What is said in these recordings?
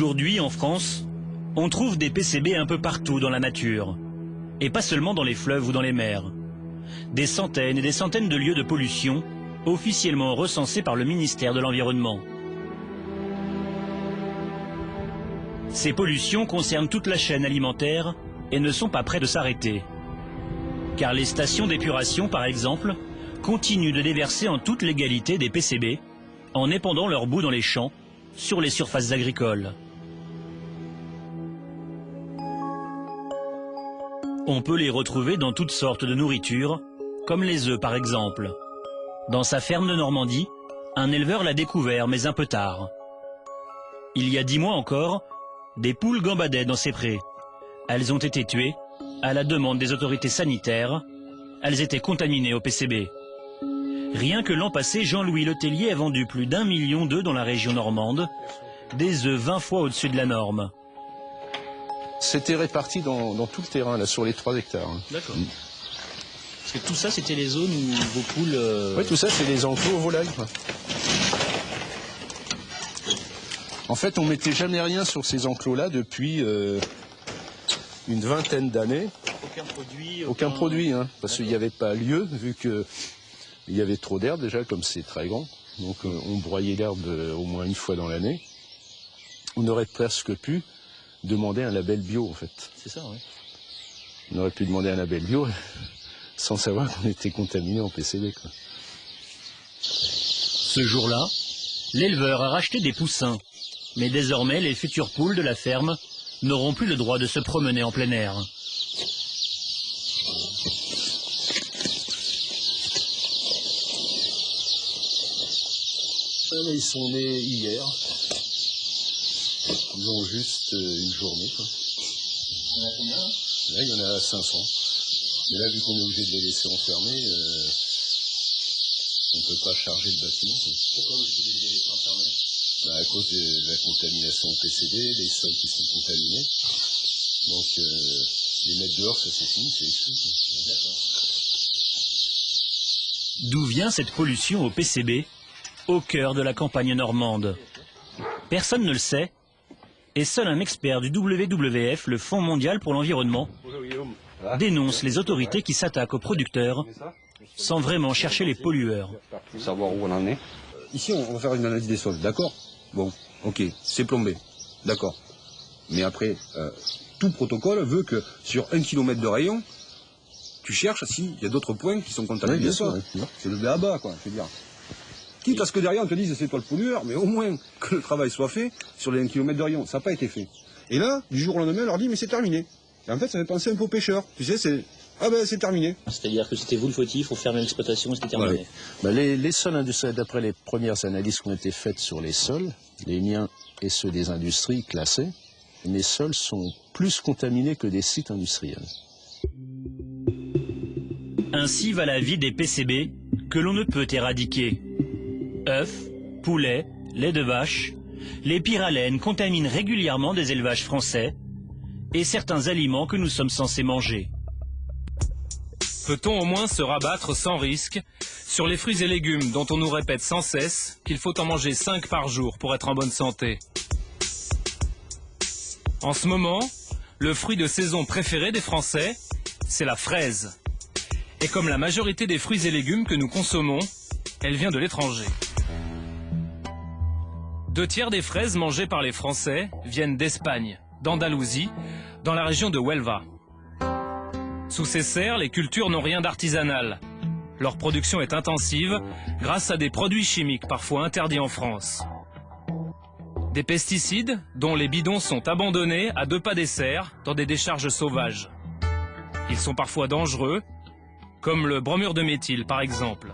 Aujourd'hui, en France, on trouve des PCB un peu partout dans la nature. Et pas seulement dans les fleuves ou dans les mers. Des centaines et des centaines de lieux de pollution, officiellement recensés par le ministère de l'Environnement. Ces pollutions concernent toute la chaîne alimentaire et ne sont pas près de s'arrêter. Car les stations d'épuration, par exemple, continuent de déverser en toute légalité des PCB, en épandant leur boue dans les champs, sur les surfaces agricoles. On peut les retrouver dans toutes sortes de nourritures, comme les œufs par exemple. Dans sa ferme de Normandie, un éleveur l'a découvert, mais un peu tard. Il y a 10 mois encore, des poules gambadaient dans ses prés. Elles ont été tuées, à la demande des autorités sanitaires. Elles étaient contaminées au PCB. Rien que l'an passé, Jean-Louis Letellier a vendu plus d'1 million d'œufs dans la région normande, des œufs 20 fois au-dessus de la norme. C'était réparti dans tout le terrain, là, sur les 3 hectares. D'accord. Parce que tout ça, c'était les zones où vos poules... Oui, tout ça, c'est les enclos aux volailles, quoi. En fait, on mettait jamais rien sur ces enclos-là depuis une vingtaine d'années. Aucun produit, hein, parce qu'il n'y avait pas lieu, vu qu'il y avait trop d'herbe déjà, comme c'est très grand. Donc on broyait l'herbe au moins une fois dans l'année. On aurait presque pu demander un label bio, en fait. C'est ça, oui. On aurait pu demander un label bio sans savoir qu'on était contaminé en PCB, quoi. Ce jour-là, l'éleveur a racheté des poussins. Mais désormais, les futures poules de la ferme n'auront plus le droit de se promener en plein air. Ils sont nés hier. Ils ont juste une journée, quoi. Il y en a combien? Là, il y en a 500. Mais là, vu qu'on est obligé de les laisser enfermés, on ne peut pas charger le bâtiment, quoi. Pourquoi vous êtes obligé de les laisser enfermés? À cause de la contamination au PCB, les sols qui sont contaminés. Donc, les mettre dehors, ça c'est fini, c'est exclu. D'où vient cette pollution au PCB, au cœur de la campagne normande? Personne ne le sait, et seul un expert du WWF, le Fonds mondial pour l'environnement, dénonce les autorités qui s'attaquent aux producteurs sans vraiment chercher les pollueurs. Pour savoir où on en est. Ici, on va faire une analyse des sols, d'accord? Bon, ok, c'est plombé, d'accord. Mais après, tout protocole veut que sur 1 kilomètre de rayon, tu cherches s'il y a d'autres points qui sont contaminés. Oui, c'est le b.a.-ba, quoi, je veux dire. Quitte à ce que derrière on te dise c'est toi le pollueur, mais au moins que le travail soit fait sur les 1 kilomètre de rayon. Ça n'a pas été fait. Et là, du jour au lendemain, on leur dit mais c'est terminé. Et en fait, ça fait penser un peu aux pêcheurs. Tu sais, c'est... Ah ben c'est terminé. C'est-à-dire que c'était vous le fautif, on ferme l'exploitation et c'était terminé. Ouais. Ben, les sols industriels, d'après les premières analyses qui ont été faites sur les sols, les miens et ceux des industries classées, mes sols sont plus contaminés que des sites industriels. Ainsi va la vie des PCB que l'on ne peut éradiquer. œufs, poulets, lait de vache, les pyralènes contaminent régulièrement des élevages français et certains aliments que nous sommes censés manger. Peut-on au moins se rabattre sans risque sur les fruits et légumes dont on nous répète sans cesse qu'il faut en manger 5 par jour pour être en bonne santé? En ce moment, le fruit de saison préféré des Français, c'est la fraise. Et comme la majorité des fruits et légumes que nous consommons, elle vient de l'étranger. 2/3 des fraises mangées par les Français viennent d'Espagne, d'Andalousie, dans la région de Huelva. Sous ces serres, les cultures n'ont rien d'artisanal. Leur production est intensive grâce à des produits chimiques parfois interdits en France. Des pesticides dont les bidons sont abandonnés à 2 pas des serres dans des décharges sauvages. Ils sont parfois dangereux, comme le bromure de méthyle par exemple.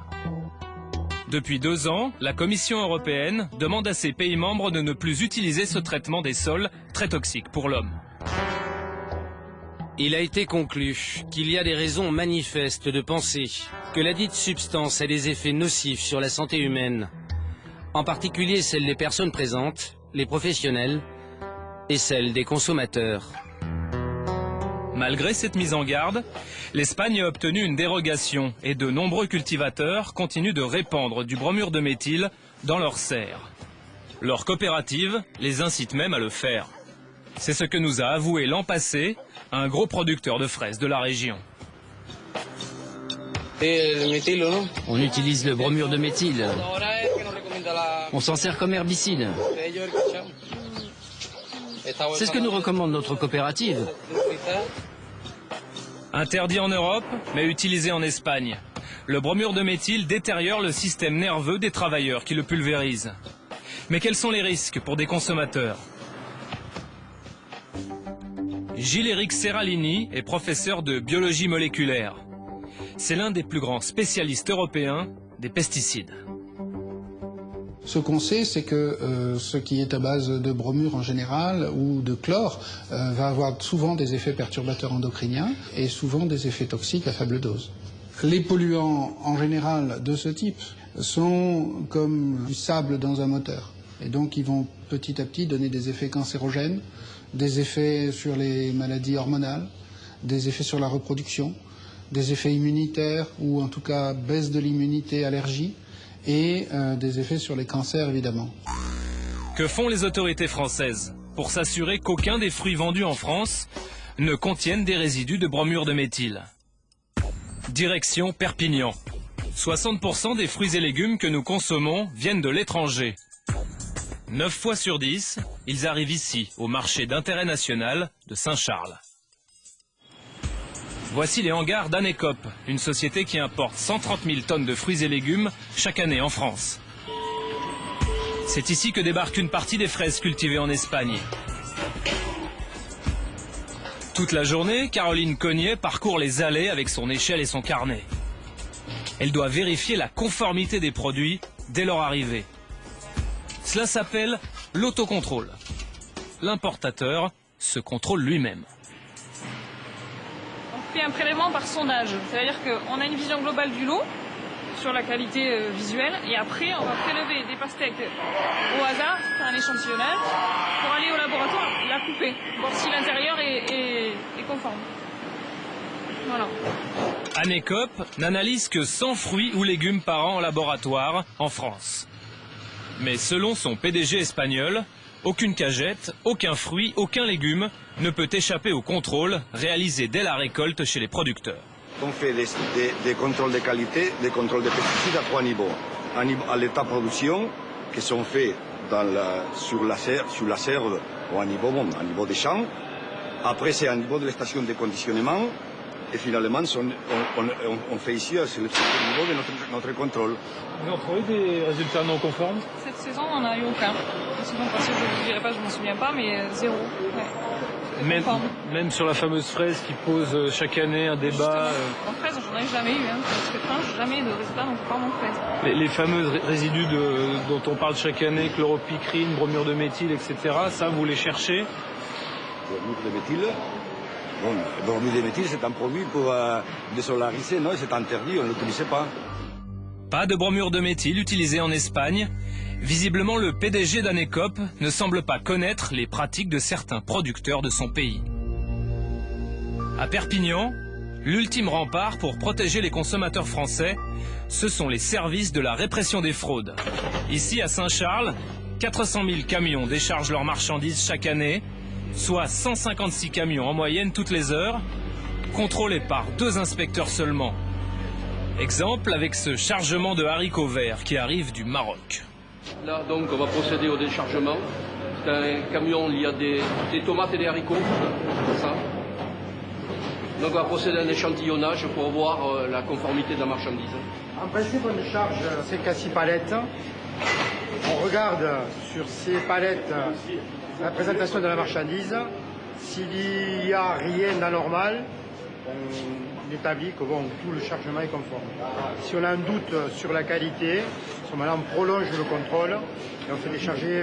Depuis 2 ans, la Commission européenne demande à ses pays membres de ne plus utiliser ce traitement des sols très toxique pour l'homme. Il a été conclu qu'il y a des raisons manifestes de penser que la dite substance a des effets nocifs sur la santé humaine, en particulier celle des personnes présentes, les professionnels et celle des consommateurs. Malgré cette mise en garde, l'Espagne a obtenu une dérogation et de nombreux cultivateurs continuent de répandre du bromure de méthyle dans leurs serres. Leur coopérative les incite même à le faire. C'est ce que nous a avoué l'an passé un gros producteur de fraises de la région. On utilise le bromure de méthyle. On s'en sert comme herbicide. C'est ce que nous recommande notre coopérative. Interdit en Europe, mais utilisé en Espagne. Le bromure de méthyle détériore le système nerveux des travailleurs qui le pulvérisent. Mais quels sont les risques pour des consommateurs? Gilles-Éric Serralini est professeur de biologie moléculaire. C'est l'un des plus grands spécialistes européens des pesticides. Ce qu'on sait, c'est que ce qui est à base de bromure en général ou de chlore va avoir souvent des effets perturbateurs endocriniens et souvent des effets toxiques à faible dose. Les polluants en général de ce type sont comme du sable dans un moteur. Et donc ils vont petit à petit donner des effets cancérogènes, des effets sur les maladies hormonales, des effets sur la reproduction, des effets immunitaires ou en tout cas baisse de l'immunité, allergie, et des effets sur les cancers évidemment. Que font les autorités françaises pour s'assurer qu'aucun des fruits vendus en France ne contienne des résidus de bromure de méthyle? Direction Perpignan. 60% des fruits et légumes que nous consommons viennent de l'étranger. 9 fois sur 10, ils arrivent ici, au marché d'intérêt national de Saint-Charles. Voici les hangars d'Anecop, une société qui importe 130 000 tonnes de fruits et légumes chaque année en France. C'est ici que débarque une partie des fraises cultivées en Espagne. Toute la journée, Caroline Cognet parcourt les allées avec son échelle et son carnet. Elle doit vérifier la conformité des produits dès leur arrivée. Cela s'appelle l'autocontrôle. L'importateur se contrôle lui-même. On fait un prélèvement par sondage, c'est-à-dire qu'on a une vision globale du lot sur la qualité visuelle et après on va prélever des pastèques au hasard, faire un échantillonnage pour aller au laboratoire la couper, voir si l'intérieur est conforme. Voilà. Anecop n'analyse que 100 fruits ou légumes par an en laboratoire en France. Mais selon son PDG espagnol, aucune cagette, aucun fruit, aucun légume ne peut échapper au contrôle réalisé dès la récolte chez les producteurs. On fait des contrôles de qualité, des contrôles de pesticides à 3 niveaux. À l'état production, qui sont faits sur la serre ou à niveau des champs. Après, c'est à niveau de la station de conditionnement. Et finalement, on fait ici, c'est le niveau de notre contrôle. Vous en trouvez des résultats non conformes? Cette saison, on n'en a eu aucun. La saison passée, je ne vous dirai pas, je ne m'en souviens pas, mais zéro. Ouais. Même sur la fameuse fraise qui pose chaque année un débat. En fraise, j'en ai jamais eu. Parce que jamais de résultats non conformes en fraise. Les fameux résidus dont on parle chaque année, chloropicrine, bromure de méthyle, etc., ça, vous les cherchez? Bromure de méthyle. Bon, le bromure de méthyle, c'est un produit pour désolariser, non? C'est interdit, on ne l'utilise pas. Pas de bromure de méthyle utilisée en Espagne. Visiblement, le PDG d'Anecop ne semble pas connaître les pratiques de certains producteurs de son pays. À Perpignan, l'ultime rempart pour protéger les consommateurs français, ce sont les services de la répression des fraudes. Ici, à Saint-Charles, 400 000 camions déchargent leurs marchandises chaque année, soit 156 camions en moyenne toutes les heures, contrôlés par 2 inspecteurs seulement. Exemple avec ce chargement de haricots verts qui arrive du Maroc. Là, donc, on va procéder au déchargement. C'est un camion, il y a des tomates et des haricots. Ça. Donc, on va procéder à un échantillonnage pour voir la conformité de la marchandise. En principe, on décharge 5 à 6 palettes. On regarde sur ces palettes la présentation de la marchandise. S'il n'y a rien d'anormal, on établit que tout le chargement est conforme. Si on a un doute sur la qualité, à ce moment-là, on prolonge le contrôle et on fait décharger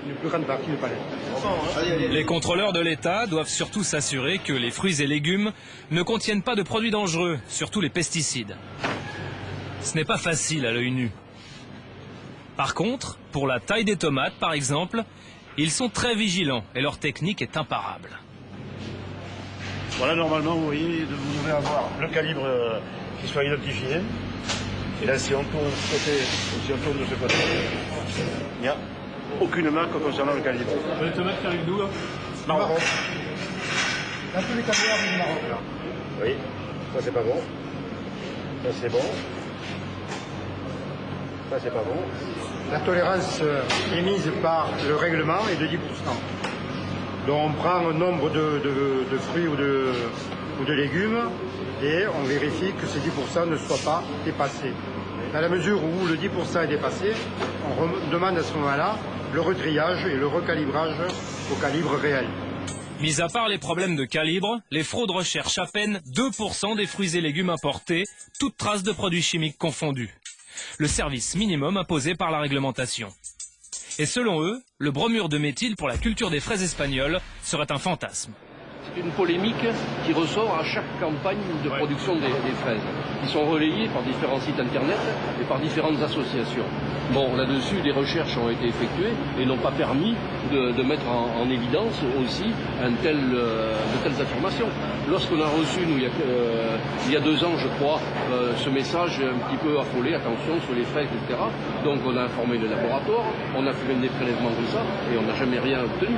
une plus grande partie de palettes. Les contrôleurs de l'État doivent surtout s'assurer que les fruits et légumes ne contiennent pas de produits dangereux, surtout les pesticides. Ce n'est pas facile à l'œil nu. Par contre, pour la taille des tomates, par exemple, ils sont très vigilants et leur technique est imparable. Voilà, normalement, vous voyez, vous devez avoir le calibre qui soit identifié. Et là, si on tourne de ce côté ou si on tourne de ce côté, Il n'y a aucune marque concernant le calibre. Les tomates qui arrivent d'où là? Maroc. Dans tous les cas, du Maroc, là. Oui, ça c'est pas bon. Ça c'est bon. Ça c'est pas bon. La tolérance émise par le règlement est de 10%. Donc on prend un nombre de fruits ou de légumes et on vérifie que ces 10% ne soient pas dépassés. Dans la mesure où le 10% est dépassé, on demande à ce moment-là le retriage et le recalibrage au calibre réel. Mis à part les problèmes de calibre, les fraudes recherchent à peine 2% des fruits et légumes importés, toutes traces de produits chimiques confondus. Le service minimum imposé par la réglementation. Et selon eux, le bromure de méthyle pour la culture des fraises espagnoles serait un fantasme. C'est une polémique qui ressort à chaque campagne de production des fraises, qui sont relayées par différents sites internet et par différentes associations. Bon, là-dessus, des recherches ont été effectuées et n'ont pas permis de mettre en évidence aussi de telles affirmations. Lorsqu'on a reçu, nous, il y a 2 ans, je crois, ce message un petit peu affolé, attention sur les fraises, etc. Donc on a informé le laboratoire, on a fait même des prélèvements de ça et on n'a jamais rien obtenu.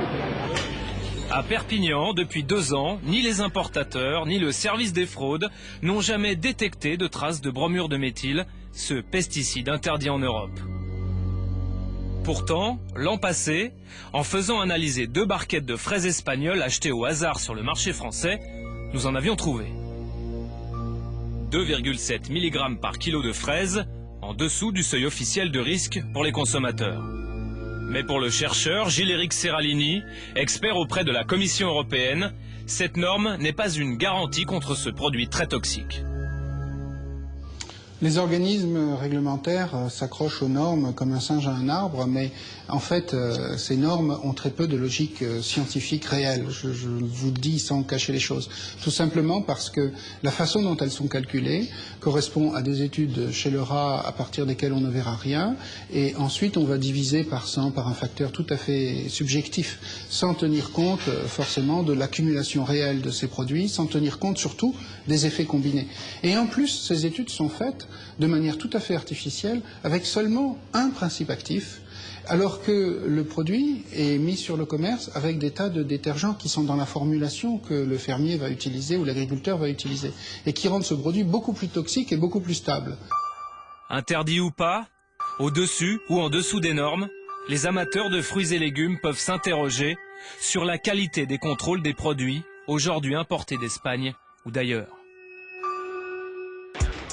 À Perpignan, depuis 2 ans, ni les importateurs, ni le service des fraudes n'ont jamais détecté de traces de bromure de méthyle, ce pesticide interdit en Europe. Pourtant, l'an passé, en faisant analyser 2 barquettes de fraises espagnoles achetées au hasard sur le marché français, nous en avions trouvé. 2,7 mg par kilo de fraises, en dessous du seuil officiel de risque pour les consommateurs. Mais pour le chercheur Gilles-Éric Serralini, expert auprès de la Commission européenne, cette norme n'est pas une garantie contre ce produit très toxique. Les organismes réglementaires s'accrochent aux normes comme un singe à un arbre, mais en fait, ces normes ont très peu de logique scientifique réelle. Je vous le dis sans cacher les choses. Tout simplement parce que la façon dont elles sont calculées correspond à des études chez le rat à partir desquelles on ne verra rien, et ensuite on va diviser par 100 par un facteur tout à fait subjectif, sans tenir compte forcément de l'accumulation réelle de ces produits, sans tenir compte surtout des effets combinés. Et en plus, ces études sont faites de manière tout à fait artificielle, avec seulement un principe actif, alors que le produit est mis sur le commerce avec des tas de détergents qui sont dans la formulation que le fermier va utiliser ou l'agriculteur va utiliser, et qui rendent ce produit beaucoup plus toxique et beaucoup plus stable. Interdit ou pas, au-dessus ou en dessous des normes, les amateurs de fruits et légumes peuvent s'interroger sur la qualité des contrôles des produits aujourd'hui importés d'Espagne ou d'ailleurs.